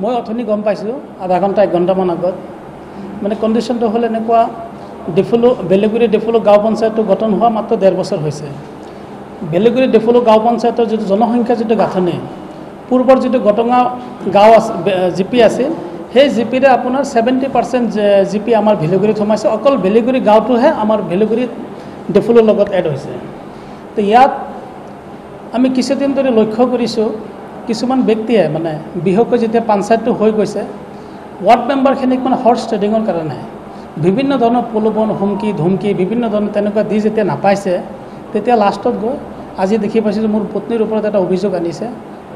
মই অথনি গম পাইছোঁ আধা ঘণ্টা 1 ঘণ্টামান আগত মানে কণ্ডিশ্যনটো হ'ল এনেকুৱা বেলেগুৰি ডেফুলো গাঁও পঞ্চায়তটো গঠন হোৱা মাত্ৰ 1.5 বছৰ হৈছে। বেলেগুৰি ডেফুলো গাঁও পঞ্চায়তৰ যিটো জনসংখ্যা যিটো গাঁথনি পূৰ্বৰ যিটো গটঙা গাঁও আছে জিপি আছিল সেই জিপিৰে আপোনাৰ 70% জিপি আমাৰ বেলেগুৰিত সোমাইছে। অকল বেলেগুৰি গাঁওটোহে আমাৰ বেলেগুৰি ডেফুলোৰ লগত এড হৈছে। তো ইয়াত আমি কিছুদিন ধৰি লক্ষ্য কৰিছোঁ কিছুমান ব্যক্তিয়ে মানে বিশেষকৈ যেতিয়া পঞ্চায়তটো হৈ গৈছে ৱাৰ্ড মেম্বাৰখিনিক মানে হৰ্চ ট্ৰেডিঙৰ কাৰণে বিভিন্ন ধৰণৰ প্ৰলোভন হুমকি ধমকি বিভিন্ন ধৰণৰ তেনেকুৱা দি যেতিয়া নাপাইছে তেতিয়া লাষ্টত গৈ আজি দেখি পাইছোঁ যে মোৰ পত্নীৰ ওপৰত এটা অভিযোগ আনিছে।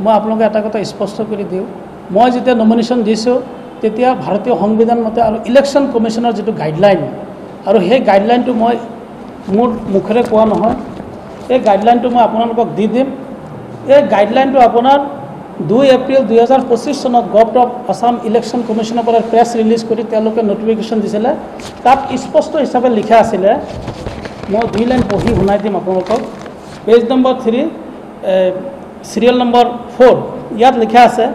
মই আপোনালোকে এটা কথা স্পষ্ট কৰি দিওঁ, মই যেতিয়া নমিনেশ্যন দিছোঁ তেতিয়া ভাৰতীয় সংবিধান মতে আৰু ইলেকশ্যন কমিশ্যনৰ যিটো গাইডলাইন আৰু সেই গাইডলাইনটো মই মোৰ মুখেৰে কোৱা নহয়, এই গাইডলাইনটো মই আপোনালোকক দি দিম। এই গাইডলাইনটো আপোনাৰ 2 এপ্ৰিল 2025 চনত গভৰ্ণমেণ্ট অফ আছাম ইলেকশ্যন কমিশ্যনৰ পৰা প্ৰেছ ৰিলিজ কৰি তেওঁলোকে নটিফিকেশ্যন দিছিলে। তাত স্পষ্ট হিচাপে লিখা আছিলে, মই 2 লাইন পঢ়ি শুনাই দিম আপোনালোকক। পেজ নম্বৰ 3 চিৰিয়েল নম্বৰ 4 ইয়াত লিখা আছে,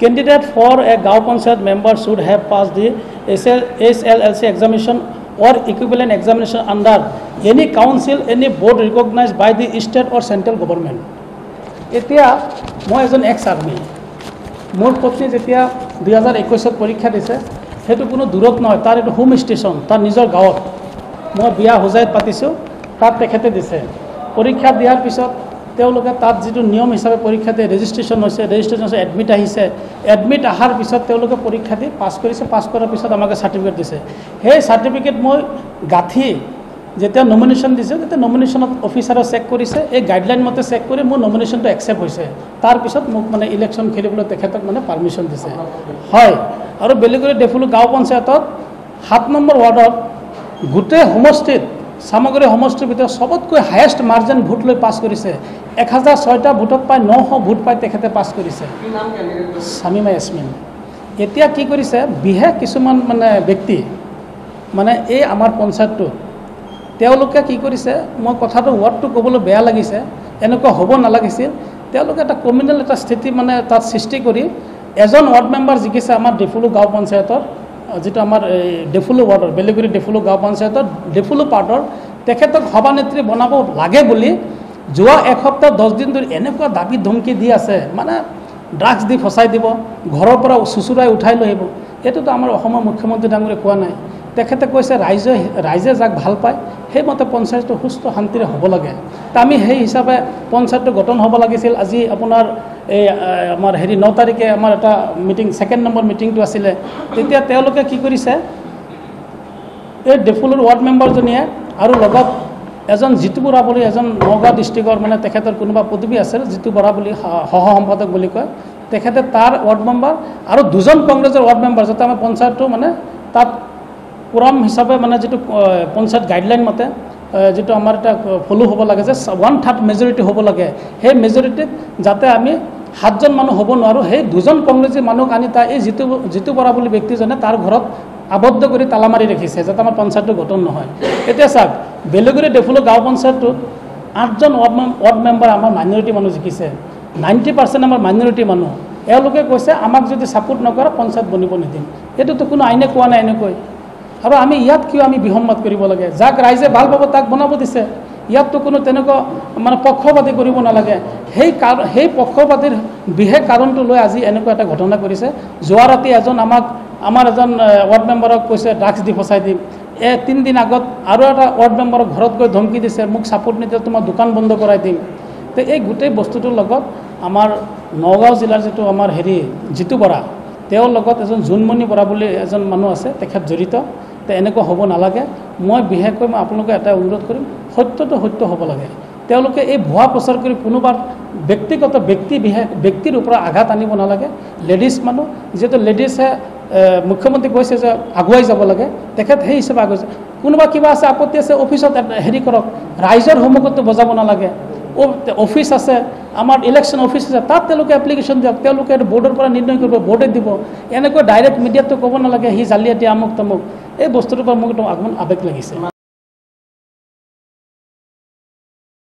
কেণ্ডিডেট ফৰ এ গাঁও panchayat member should have pass the SLLC examination or equivalent examination under any council, any board recognized by the state or central government. এতিয়া মই এজন এক্স আৰ্মি, মোৰ পত্নী যেতিয়া 2021 পৰীক্ষা দিছে সেইটো কোনো দূৰত নহয়, তাৰ এইটো হোম ষ্টেচন, তাৰ নিজৰ গাঁৱত মই বিয়া হোজাইত পাতিছোঁ, তাত তেখেতে দিছে। পৰীক্ষা দিয়াৰ পিছত তেওঁলোকে তাত যিটো নিয়ম হিচাপে পৰীক্ষা দিয়ে ৰেজিষ্ট্ৰেশ্যন হৈছে, এডমিট আহিছে, এডমিট অহাৰ পিছত তেওঁলোকে পৰীক্ষা দি পাছ কৰিছে। পাছ কৰাৰ পিছত আমাকে চাৰ্টিফিকেট দিছে। সেই চাৰ্টিফিকেট মই গাঁঠি যেতিয়া নমিনেশ্যন দিছোঁ তেতিয়া নমিনেশ্যনত অফিচাৰে চেক কৰিছে, এই গাইডলাইন মতে চেক কৰি মোৰ নমিনেশ্যনটো একচেপ্ট হৈছে। তাৰপিছত মোক মানে ইলেকশ্যন খেলিবলৈ তেখেতক মানে পাৰ্মিশ্যন দিছে। হয়, আৰু বেলেগুৰি ডেফুলো গাঁও পঞ্চায়তত 7 নম্বৰ ৱাৰ্ডত গোটেই সমষ্টিত সামগ্ৰী সমষ্টিৰ ভিতৰত সবতকৈ হায়েষ্ট মাৰ্জিন ভোট লৈ পাছ কৰিছে। 1006টা ভোটত পাই 900 ভোট পাই তেখেতে পাছ কৰিছে, শামিমা ইয়াসমিন। এতিয়া কি কৰিছে বিশেষ কিছুমান মানে ব্যক্তি মানে এই আমাৰ পঞ্চায়তটোত তেওঁলোকে কি কৰিছে, মই কথাটো ৱাৰ্ডটো ক'বলৈ বেয়া লাগিছে, এনেকুৱা হ'ব নালাগিছিল। তেওঁলোকে এটা কমিউনেল এটা স্থিতি মানে তাত সৃষ্টি কৰি এজন ৱাৰ্ড মেম্বাৰ জিকিছে আমাৰ ডেফুলো গাঁও পঞ্চায়তৰ, যিটো আমাৰ ডেফুলো ৱাৰ্ডৰ বেলেগুৰি ডেফুলো গাঁও পঞ্চায়তৰ ডেফুলো পাৰ্টৰ, তেখেতক সভানেত্ৰী বনাব লাগে বুলি যোৱা 1 সপ্তাহ 10 দিন ধৰি এনেকুৱা দাবী ধমকি দি আছে, মানে ড্ৰাগছ দি ফচাই দিব, ঘৰৰ পৰা চুচুৰাই উঠাই লৈ আহিব। এইটোতো আমাৰ অসমৰ মুখ্যমন্ত্ৰী ডাঙৰীয়ে কোৱা নাই। তেখেতে কৈছে ৰাইজে যাক ভাল পায় সেইমতে পঞ্চায়তটো সুস্থ শান্তিৰে হ'ব লাগে। তো আমি সেই হিচাপে পঞ্চায়তটো গঠন হ'ব লাগিছিল। আজি আপোনাৰ এই আমাৰ 9 তাৰিখে আমাৰ এটা মিটিং 2nd নম্বৰ মিটিংটো আছিলে। তেতিয়া তেওঁলোকে কি কৰিছে, এই ডেফুলোৰ ৱাৰ্ড মেম্বাৰজনীয়ে আৰু লগত এজন জিতু বৰা বুলি এজন নগাঁও ডিষ্ট্ৰিক্টৰ মানে তেখেতৰ কোনোবা পদবী আছে, জিতু বৰা বুলি সহ সম্পাদক বুলি কয়, তেখেতে তাৰ ৱাৰ্ড মেম্বাৰ আৰু 2জন কংগ্ৰেছৰ ৱাৰ্ড মেম্বাৰ, যাতে আমাৰ পঞ্চায়তটো মানে তাত কোৰাম হিচাপে মানে যিটো পঞ্চায়ত গাইডলাইন মতে যিটো আমাৰ এটা ফলো হ'ব লাগে যে 1/3 মেজৰিটি হ'ব লাগে, সেই মেজৰিটিত যাতে আমি 7জন মানুহ হ'ব নোৱাৰোঁ, সেই 2জন কংগ্ৰেছী মানুহক আনি তাৰ এই জিতু বৰা বুলি ব্যক্তিজনে তাৰ ঘৰত আবদ্ধ কৰি তালা মাৰি ৰাখিছে যাতে আমাৰ পঞ্চায়তটো গঠন নহয়। এতিয়া চাওক, বেলেগুৰি ডেফুলো গাঁও পঞ্চায়তটোত 8জন ৱাৰ্ড মেম্বাৰ আমাৰ মাইনৰিটি মানুহ জিকিছে, 90% আমাৰ মাইনৰিটি মানুহ। এওঁলোকে কৈছে আমাক যদি ছাপোৰ্ট নকৰে পঞ্চায়ত বনিব নিদিম। এইটোতো কোনো আইনে কোৱা নাই এনেকৈ। আৰু আমি ইয়াত কিয় আমি বিসম্বাদ কৰিব লাগে? যাক ৰাইজে ভাল পাব তাক বনাব দিছে। ইয়াততো কোনো তেনেকুৱা মানে পক্ষপাতি কৰিব নালাগে। সেই পক্ষপাতিৰ বিশেষ কাৰণটো লৈ আজি এনেকুৱা এটা ঘটনা কৰিছে। যোৱা ৰাতি আমাৰ এজন ৱাৰ্ড মেম্বাৰক কৈছে ড্ৰাগছ দি ফচাই দিম। 3 দিন আগত আৰু এটা ৱাৰ্ড মেম্বাৰক ঘৰত গৈ ধমকি দিছে, মোক ছাপোৰ্ট নিদিলে তোমাৰ দোকান বন্ধ কৰাই দিম। তো এই গোটেই বস্তুটোৰ লগত আমাৰ নগাঁও জিলাৰ যিটো আমাৰ জিতু বৰা, তেওঁৰ লগত এজন জোনমণি বৰা বুলি এজন মানুহ আছে, তেখেত জড়িত। তো এনেকুৱা হ'ব নালাগে। মই বিশেষকৈ আপোনালোকে এটা অনুৰোধ কৰিম, সত্যটো সত্য হ'ব লাগে। তেওঁলোকে এই ভুৱা প্ৰচাৰ কৰি কোনোবাৰ ব্যক্তিগত ব্যক্তিৰ ওপৰত আঘাত আনিব নালাগে। লেডিজ মানুহ, যিহেতু লেডিজে মুখ্যমন্ত্ৰী কৈছে যে আগুৱাই যাব লাগে, তেখেত সেই হিচাপে আগুৱাইছে। কোনোবা কিবা আছে আপত্তি আছে অফিচত কৰক, ৰাইজৰ সন্মুখতো বজাব নালাগে। অফিচ আছে, আমাৰ ইলেকশ্যন অফিচ আছে, তাত তেওঁলোকে এপ্লিকেশ্যন দিয়ক, তেওঁলোকে বৰ্ডৰ পৰা নিৰ্ণয় কৰিব, বৰ্ডে দিব। এনেকৈ ডাইৰেক্ট মিডিয়াততো ক'ব নালাগে সি জালিয়াতি আমুক তামুক। এই বস্তুটোৰ পৰা মোক একদম আৱেগ লাগিছে।